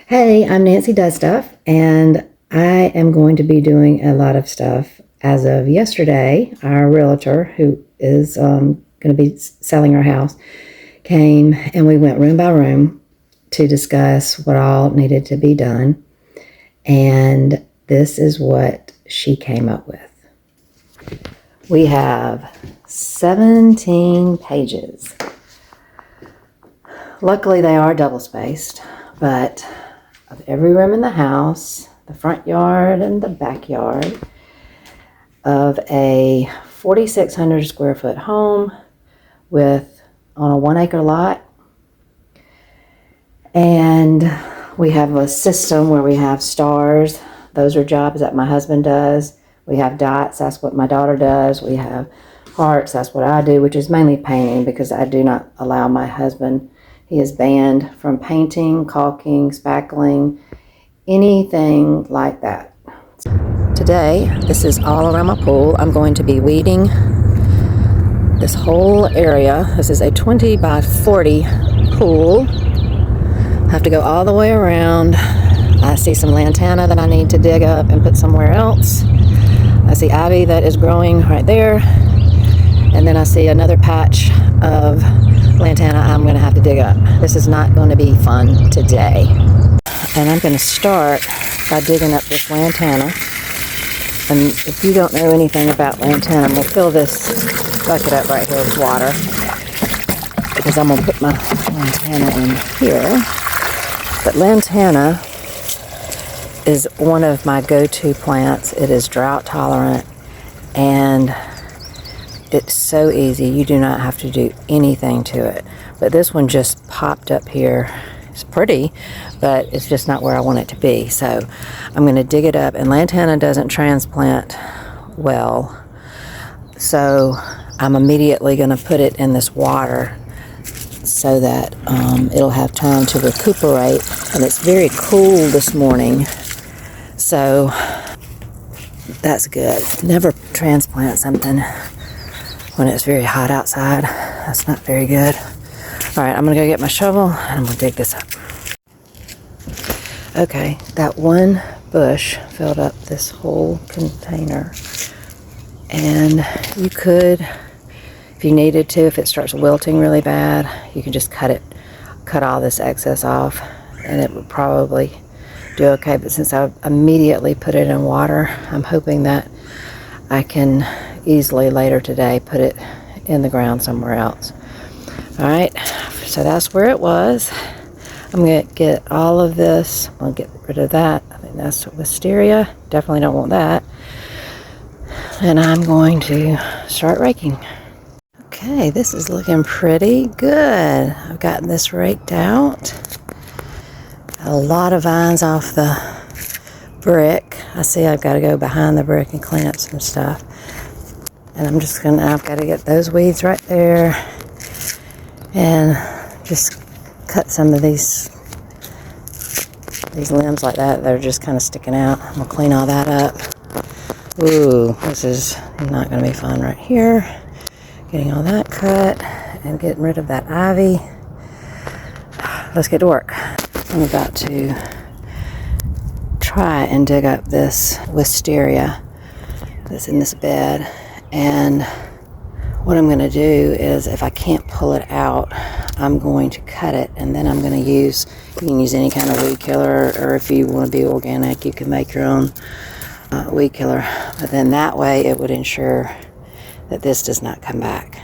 Hey, I'm Nancy Does Stuff, and I am going to be doing a lot of stuff. As of yesterday, our realtor, who is going to be selling our house, came and we went room by room to discuss what all needed to be done. And this is what she came up with. We have 17 pages. Luckily, they are double spaced, but of every room in the house, the front yard and the backyard of a 4,600 square foot home on a 1 acre lot. And we have a system where we have stars. Those are jobs that my husband does. We have dots. That's what my daughter does. We have hearts. That's what I do, which is mainly painting because I do not allow my husband. He is banned from painting, caulking, spackling, anything like that. Today, this is all around my pool. I'm going to be weeding this whole area. This is a 20 by 40 pool. I have to go all the way around. I see some lantana that I need to dig up and put somewhere else. I see ivy that is growing right there. And then I see another patch of lantana I'm going to have to dig up. This is not going to be fun today. And I'm going to start by digging up this lantana. And if you don't know anything about lantana, I'm going to fill this bucket up right here with water because I'm going to put my lantana in here. But lantana is one of my go-to plants. It is drought tolerant and it's so easy. You do not have to do anything to it. But this one just popped up here. It's pretty, but it's just not where I want it to be. So I'm going to dig it up. And lantana doesn't transplant well. So I'm immediately going to put it in this water so that it'll have time to recuperate. And it's very cool this morning. So that's good. Never transplant something when it's very hot outside. That's not very good. All right, I'm gonna go get my shovel and I'm gonna dig this up. Okay, that one bush filled up this whole container. And you could, if you needed to, if it starts wilting really bad, you can just cut all this excess off and it would probably do okay. But since I immediately put it in water, I'm hoping that I can easily later today put it in the ground somewhere else. All right, so that's where it was. I'm going to get all of this. I'll get rid of that. I think that's wisteria. Definitely don't want that. And I'm going to start raking. Okay, this is looking pretty good. I've gotten this raked out. A lot of vines off the brick. I see I've got to go behind the brick and clean up some stuff. And I've got to get those weeds right there and just cut some of these limbs like that. They're just kind of sticking out. I'm going to clean all that up. Ooh, this is not going to be fun right here. Getting all that cut and getting rid of that ivy. Let's get to work. I'm about to try and dig up this wisteria that's in this bed. And what I'm going to do is, if I can't pull it out, I'm going to cut it, and then I'm going to you can use any kind of weed killer, or if you want to be organic, you can make your own weed killer. But then that way it would ensure that this does not come back.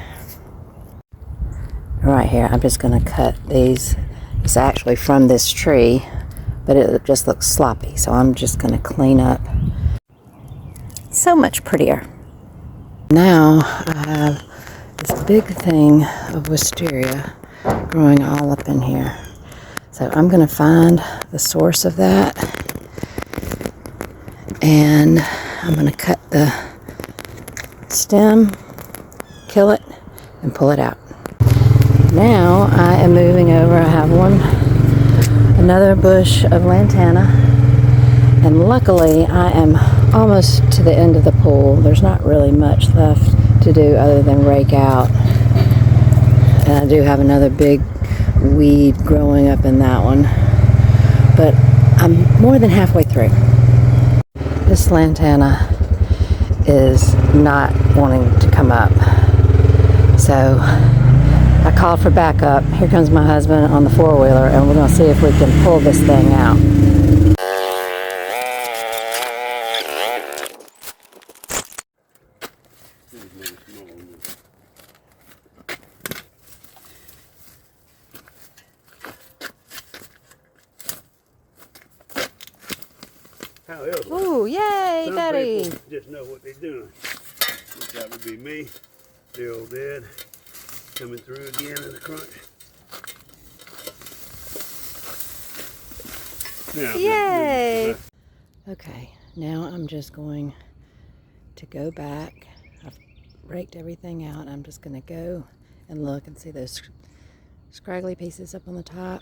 Right here, I'm just going to cut these. It's actually from this tree, but it just looks sloppy, so I'm just going to clean up. So much prettier. Now I have this big thing of wisteria growing all up in here. So I'm going to find the source of that, and I'm going to cut the stem, kill it, and pull it out. Now I am moving over. I have another bush of lantana, and luckily I am almost to the end of the pool. There's not really much left to do other than rake out. And I do have another big weed growing up in that one. But I'm more than halfway through. This lantana is not wanting to come up. So I called for backup. Here comes my husband on the four-wheeler, and we're going to see if we can pull this thing out. However, Ooh, yay, some Daddy! people just know what they're doing. That would be me, dear old dad, coming through again in the crunch. Now, Yay! Okay, now I'm just going to go back. I've raked everything out. I'm just going to go and look and see those scraggly pieces up on the top.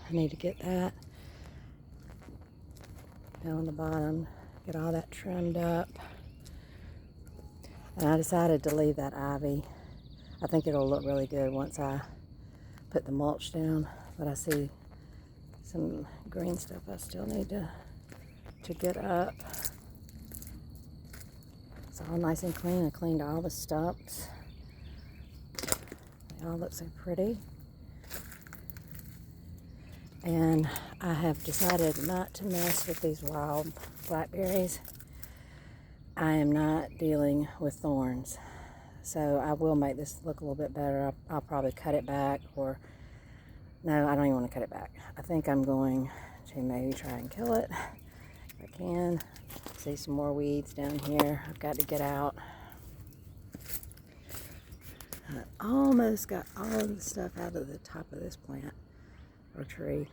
I need to get that down on the bottom, get all that trimmed up. And I decided to leave that ivy. I think it'll look really good once I put the mulch down, but I see some green stuff I still need to get up. It's all nice and clean. I cleaned all the stumps. They all look so pretty. And I have decided not to mess with these wild blackberries. I am not dealing with thorns. So I will make this look a little bit better. I'll probably cut it back, or no, I don't even want to cut it back. I think I'm going to maybe try and kill it if I can. See some more weeds down here I've got to get out. I almost got all of the stuff out of the top of this plant or tree,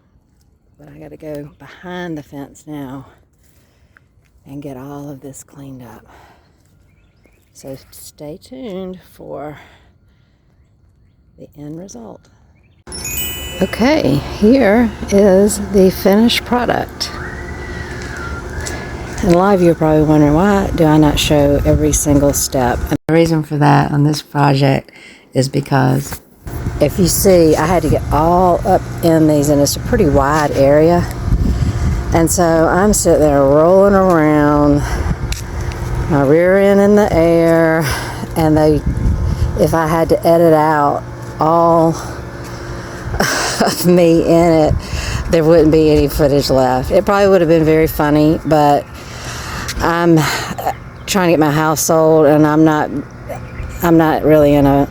but I got to go behind the fence now and get all of this cleaned up. So stay tuned for the end result. Okay, here is the finished product. And a lot of you are probably wondering, why do I not show every single step? And the reason for that on this project is because if you see, I had to get all up in these, and it's a pretty wide area. And so I'm sitting there rolling around, my rear end in the air, and if I had to edit out all of me in it, there wouldn't be any footage left. It probably would have been very funny, but I'm trying to get my house sold, and I'm not really in a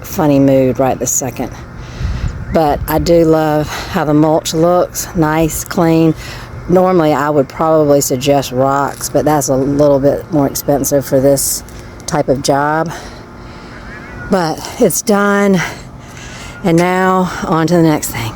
funny mood right this second. But I do love how the mulch looks, nice, clean. Normally I would probably suggest rocks, but that's a little bit more expensive for this type of job. But it's done, and now on to the next thing.